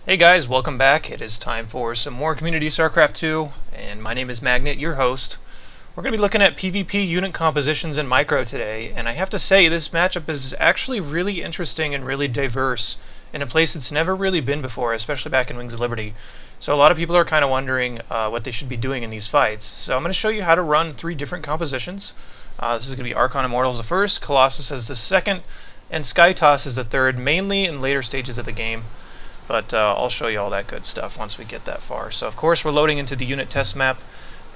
Hey guys, welcome back. It is time for some more Community Starcraft 2, and my name is Magnet, your host. We're going to be looking at PvP unit compositions in Micro today, and I have to say this matchup is actually really interesting and really diverse in a place it's never really been before, especially back in Wings of Liberty. So a lot of people are kind of wondering what they should be doing in these fights. So I'm going to show you how to run 3 different compositions. This is going to be Archon Immortal as the first, Colossus as the second, and Skytoss as the third, mainly in later stages of the game. But I'll show you all that good stuff once we get that far. So of course we're loading into the unit test map,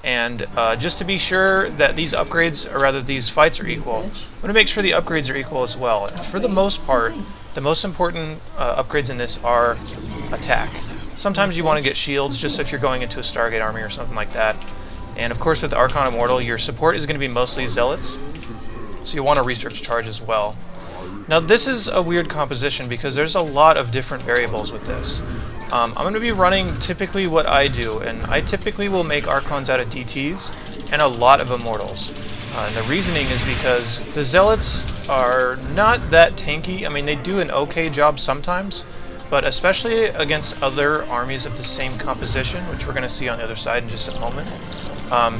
and just to be sure that these upgrades, or rather these fights, are equal, I'm going to make sure the upgrades are equal as well. And for the most part, the most important upgrades in this are attack. Sometimes you want to get shields just if you're going into a Stargate army or something like that. And of course with Archon Immortal, your support is going to be mostly zealots, so you want a research charge as well. Now this is a weird composition because there's a lot of different variables with this. I'm going to be running typically what I do, and I typically will make Archons out of DTs and a lot of Immortals. And the reasoning is because the Zealots are not that tanky. I mean, they do an okay job sometimes, but especially against other armies of the same composition, which we're going to see on the other side in just a moment.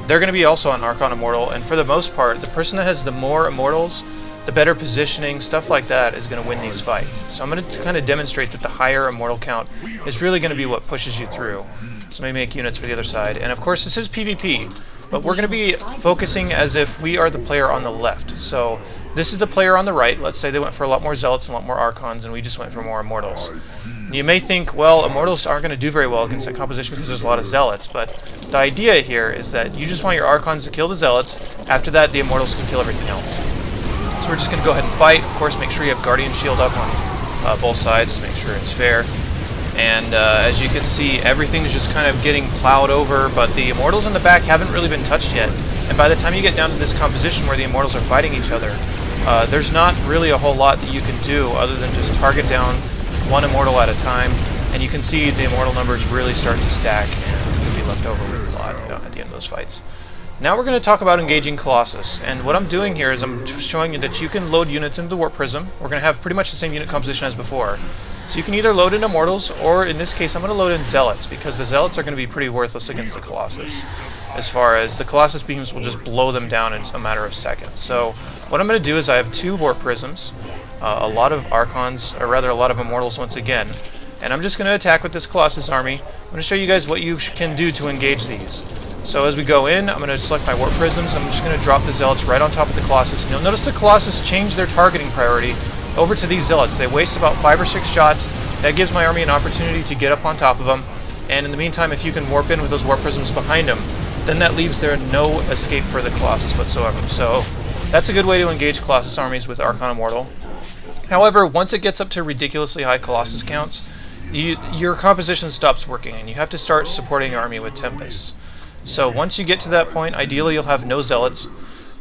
They're going to be also on Archon Immortal, and for the most part, the person that has the more Immortals, the better positioning, stuff like that, is going to win these fights. So I'm going to kind of demonstrate that the higher Immortal count is really going to be what pushes you through. So let me make units for the other side. And of course this is PvP, but we're going to be focusing as if we are the player on the left. So this is the player on the right. Let's say they went for a lot more Zealots and a lot more Archons, and we just went for more Immortals. You may think, well, Immortals aren't going to do very well against that composition because there's a lot of Zealots, but the idea here is that you just want your Archons to kill the Zealots. After that, the Immortals can kill everything else. So we're just going to go ahead and fight. Of course, make sure you have Guardian Shield up on both sides to make sure it's fair. And as you can see, everything's just kind of getting plowed over, but the Immortals in the back haven't really been touched yet. And by the time you get down to this composition where the Immortals are fighting each other, there's not really a whole lot that you can do other than just target down one Immortal at a time. And you can see the Immortal numbers really start to stack, and you can be left over with a lot at the end of those fights. Now we're going to talk about engaging Colossus, and what I'm doing here is I'm showing you that you can load units into the Warp Prism. We're going to have pretty much the same unit composition as before. So you can either load in Immortals, or in this case I'm going to load in Zealots, because the Zealots are going to be pretty worthless against the Colossus. As far as the Colossus beams will just blow them down in a matter of seconds. So what I'm going to do is I have 2 Warp Prisms, a lot of Archons, or rather a lot of Immortals once again, and I'm just going to attack with this Colossus army. I'm going to show you guys what you can do to engage these. So as we go in, I'm going to select my Warp Prisms. I'm just going to drop the Zealots right on top of the Colossus. And you'll notice the Colossus changed their targeting priority over to these Zealots. They waste about 5 or 6 shots. That gives my army an opportunity to get up on top of them. And in the meantime, if you can warp in with those Warp Prisms behind them, then that leaves there no escape for the Colossus whatsoever. So that's a good way to engage Colossus armies with Archon Immortal. However, once it gets up to ridiculously high Colossus counts, your composition stops working, and you have to start supporting your army with Tempests. So once you get to that point, ideally you'll have no Zealots,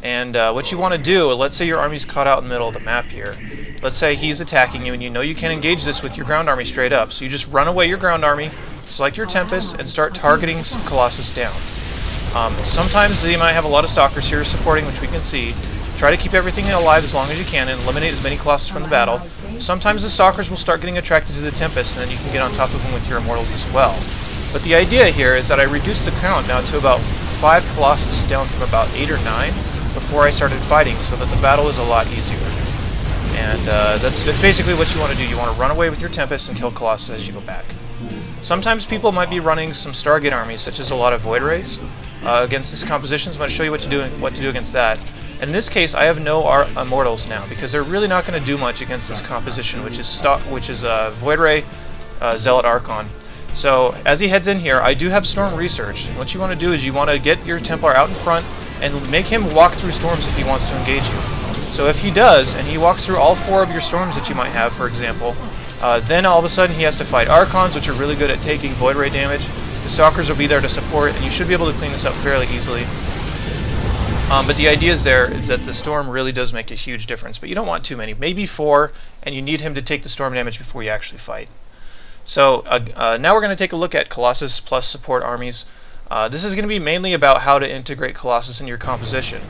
and what you want to do, let's say your army's caught out in the middle of the map here. Let's say he's attacking you, and you know you can't engage this with your ground army straight up, so you just run away your ground army, select your Tempest, and start targeting Colossus down. Sometimes they might have a lot of Stalkers here supporting, which we can see. Try to keep everything alive as long as you can and eliminate as many Colossus from the battle. Sometimes the Stalkers will start getting attracted to the Tempest, and then you can get on top of them with your Immortals as well. But the idea here is that I reduced the count now to about 5 Colossus, down from about 8 or 9 before I started fighting, so that the battle is a lot easier. And that's basically what you want to do. You want to run away with your Tempest and kill Colossus as you go back. Sometimes people might be running some Stargate armies, such as a lot of Void Rays, against this composition, so I'm going to show you what to do against that. And in this case, I have no Immortals now, because they're really not going to do much against this composition, which is Void Ray, Zealot, Archon. So as he heads in here, I do have Storm researched, and what you want to do is you want to get your Templar out in front and make him walk through storms if he wants to engage you. So if he does, and he walks through all 4 of your storms that you might have, for example, then all of a sudden he has to fight Archons, which are really good at taking Void Ray damage. The Stalkers will be there to support, and you should be able to clean this up fairly easily. But the idea is that the Storm really does make a huge difference, but you don't want too many. Maybe 4, and you need him to take the Storm damage before you actually fight. So now we're going to take a look at Colossus plus support armies. This is going to be mainly about how to integrate Colossus in your composition.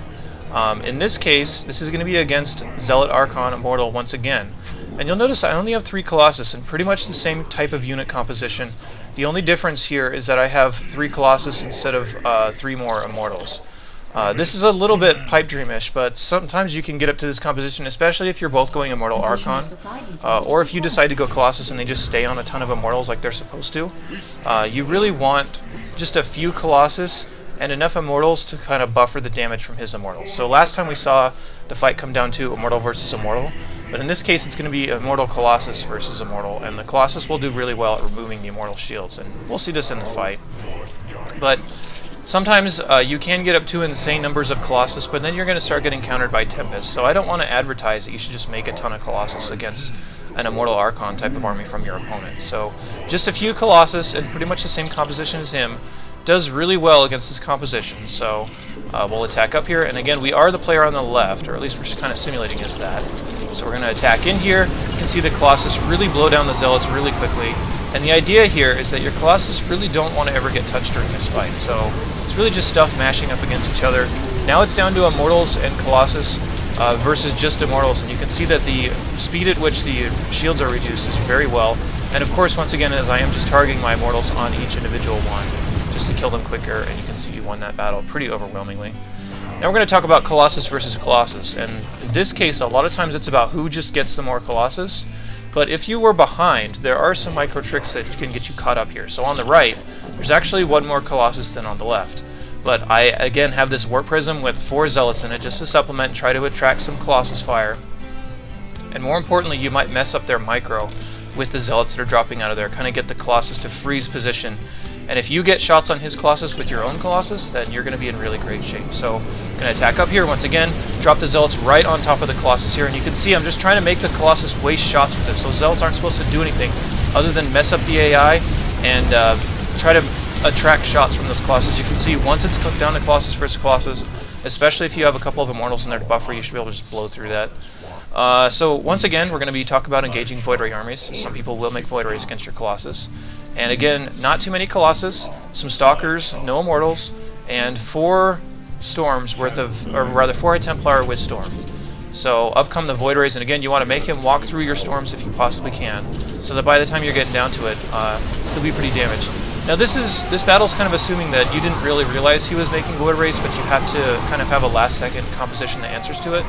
In this case, this is going to be against Zealot, Archon, Immortal once again. And you'll notice I only have 3 Colossus and pretty much the same type of unit composition. The only difference here is that I have 3 Colossus instead of 3 more Immortals. This is a little bit pipe dreamish, but sometimes you can get up to this composition, especially if you're both going Immortal Archon, or if you decide to go Colossus and they just stay on a ton of Immortals like they're supposed to. You really want just a few Colossus and enough Immortals to kind of buffer the damage from his Immortals. So last time we saw the fight come down to Immortal versus Immortal, but in this case it's going to be Immortal Colossus versus Immortal, and the Colossus will do really well at removing the Immortal shields, and we'll see this in the fight. But sometimes you can get up to insane numbers of Colossus, but then you're going to start getting countered by Tempest. So I don't want to advertise that you should just make a ton of Colossus against an Immortal Archon type of army from your opponent. So just a few Colossus and pretty much the same composition as him does really well against this composition. So we'll attack up here, and again we are the player on the left, or at least we're just kind of simulating as that. So we're going to attack in here. You can see the Colossus really blow down the Zealots really quickly. And the idea here is that your Colossus really don't want to ever get touched during this fight. So it's really just stuff mashing up against each other. Now it's down to Immortals and Colossus versus just Immortals, and you can see that the speed at which the shields are reduced is very well. And of course, once again, as I am just targeting my Immortals on each individual one, just to kill them quicker, and you can see you won that battle pretty overwhelmingly. Now we're going to talk about Colossus versus Colossus, and in this case, a lot of times it's about who just gets the more Colossus. But if you were behind, there are some micro tricks that can get you caught up here. So on the right, there's actually 1 more Colossus than on the left. But I, again, have this Warp Prism with 4 Zealots in it just to supplement and try to attract some Colossus fire. And more importantly, you might mess up their micro with the Zealots that are dropping out of there, kind of get the Colossus to freeze position. And if you get shots on his Colossus with your own Colossus, then you're going to be in really great shape. So I'm going to attack up here once again, drop the Zealots right on top of the Colossus here, and you can see I'm just trying to make the Colossus waste shots with this. Those Zealots aren't supposed to do anything other than mess up the AI and try to attract shots from those Colossus. You can see once it's cooked down to Colossus versus Colossus, especially if you have a couple of Immortals in there to buffer, you should be able to just blow through that. So once again, we're going to be talking about engaging Void Ray armies. Some people will make Void Rays against your Colossus. And again, not too many Colossus, some Stalkers, no Immortals, and 4 Storms worth of, or rather 4 High Templar with Storm. So up come the Void Rays, and again, you want to make him walk through your Storms if you possibly can, so that by the time you're getting down to it, he'll be pretty damaged. Now this battle's kind of assuming that you didn't really realize he was making Void Rays, but you have to kind of have a last-second composition that answers to it.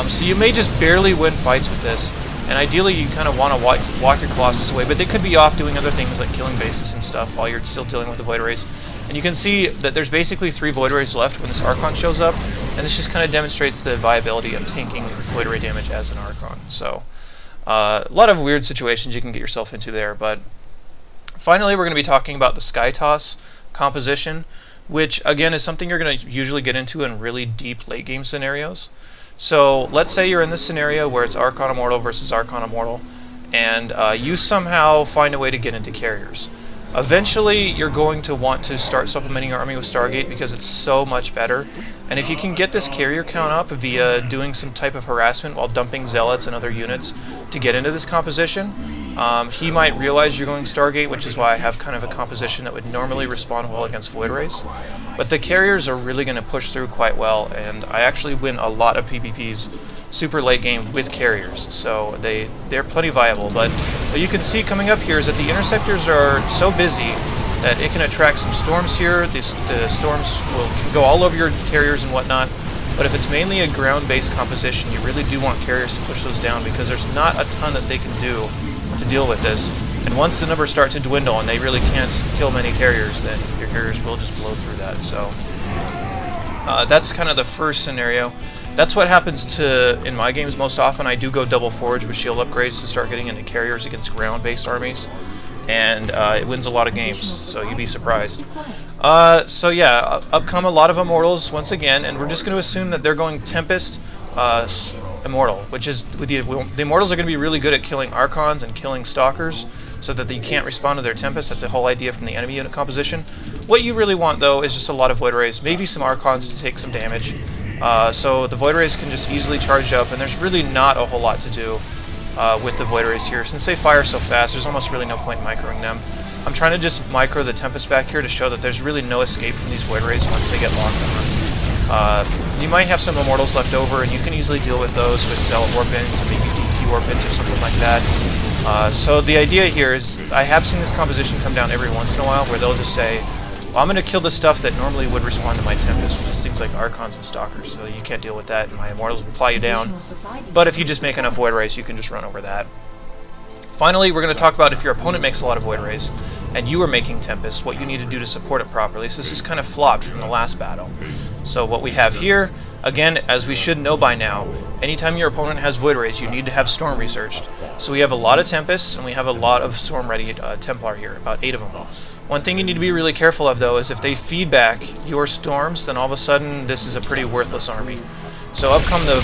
So you may just barely win fights with this. And ideally, you kind of want to walk your Colossus away, but they could be off doing other things like killing bases and stuff while you're still dealing with the Void Rays. And you can see that there's basically 3 Void Rays left when this Archon shows up, and this just kind of demonstrates the viability of tanking Void Ray damage as an Archon. So, a lot of weird situations you can get yourself into there, but finally we're going to be talking about the Sky Toss composition, which again is something you're going to usually get into in really deep late game scenarios. So let's say you're in this scenario where it's Archon Immortal versus Archon Immortal, and you somehow find a way to get into carriers. Eventually, you're going to want to start supplementing your army with Stargate because it's so much better. And if you can get this carrier count up via doing some type of harassment while dumping Zealots and other units to get into this composition, he might realize you're going Stargate, which is why I have kind of a composition that would normally respond well against Void Rays. But the carriers are really going to push through quite well, and I actually win a lot of PvPs super late game with carriers, so they're plenty viable. But what you can see coming up here is that the interceptors are so busy that it can attract some storms here. The storms can go all over your carriers and whatnot, but if it's mainly a ground-based composition, you really do want carriers to push those down because there's not a ton that they can do to deal with this. And once the numbers start to dwindle and they really can't kill many carriers, then your carriers will just blow through that. So that's kind of the first scenario. That's what happens in my games most often. I do go double forge with shield upgrades to start getting into carriers against ground-based armies, and it wins a lot of games, so you'd be surprised. So yeah, up come a lot of Immortals once again, and we're just going to assume that they're going Tempest, Immortal, which is, the Immortals are going to be really good at killing Archons and killing Stalkers, so that you can't respond to their Tempest. That's the whole idea from the enemy unit composition. What you really want, though, is just a lot of Void Rays, maybe some Archons to take some damage. So the Void Rays can just easily charge up, and there's really not a whole lot to do with the Void Rays here. Since they fire so fast, there's almost really no point in microing them. I'm trying to just micro the Tempest back here to show that there's really no escape from these Void Rays once they get locked on. You might have some Immortals left over, and you can easily deal with those with Zealot Warpins and maybe DT ore pits or something like that. So the idea here is, I have seen this composition come down every once in a while where they'll just say, well, I'm going to kill the stuff that normally would respond to my Tempest, which is things like Archons and Stalkers, so you can't deal with that, and my Immortals will ply you down. But if you just make enough Void Rays, you can just run over that. Finally, we're going to talk about if your opponent makes a lot of Void Rays, and you are making Tempest, what you need to do to support it properly. So this is kind of flopped from the last battle. So what we have here, again, as we should know by now, anytime your opponent has Void Rays, you need to have Storm researched. So we have a lot of Tempests, and we have a lot of Storm-ready Templar here, about 8 of them. One thing you need to be really careful of, though, is if they feed back your Storms, then all of a sudden this is a pretty worthless army. So up come the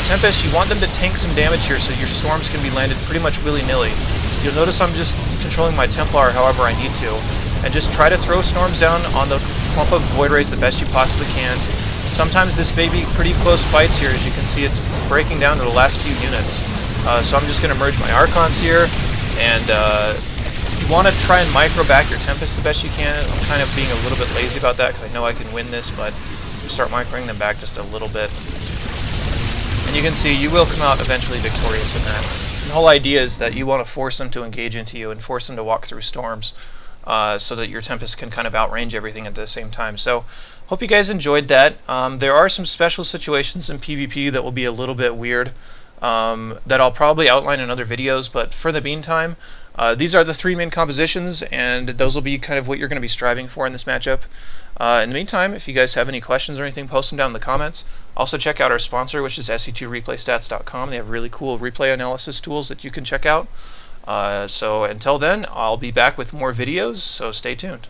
Tempest. You want them to tank some damage here so your Storms can be landed pretty much willy-nilly. You'll notice I'm just controlling my Templar however I need to, and just try to throw Storms down on the clump of Void Rays the best you possibly can. Sometimes this may be pretty close fights here. As you can see, it's breaking down to the last few units. So I'm just going to merge my Archons here, and you want to try and micro back your Tempest the best you can. I'm kind of being a little bit lazy about that because I know I can win this, but start microing them back just a little bit. And you can see you will come out eventually victorious in that. And the whole idea is that you want to force them to engage into you and force them to walk through storms so that your Tempest can kind of outrange everything at the same time. So hope you guys enjoyed that. There are some special situations in PvP that will be a little bit weird that I'll probably outline in other videos, but for the meantime, these are the 3 main compositions, and those will be kind of what you're going to be striving for in this matchup. In the meantime, if you guys have any questions or anything, post them down in the comments. Also check out our sponsor, which is se2replaystats.com. They have really cool replay analysis tools that you can check out. So until then, I'll be back with more videos, so stay tuned.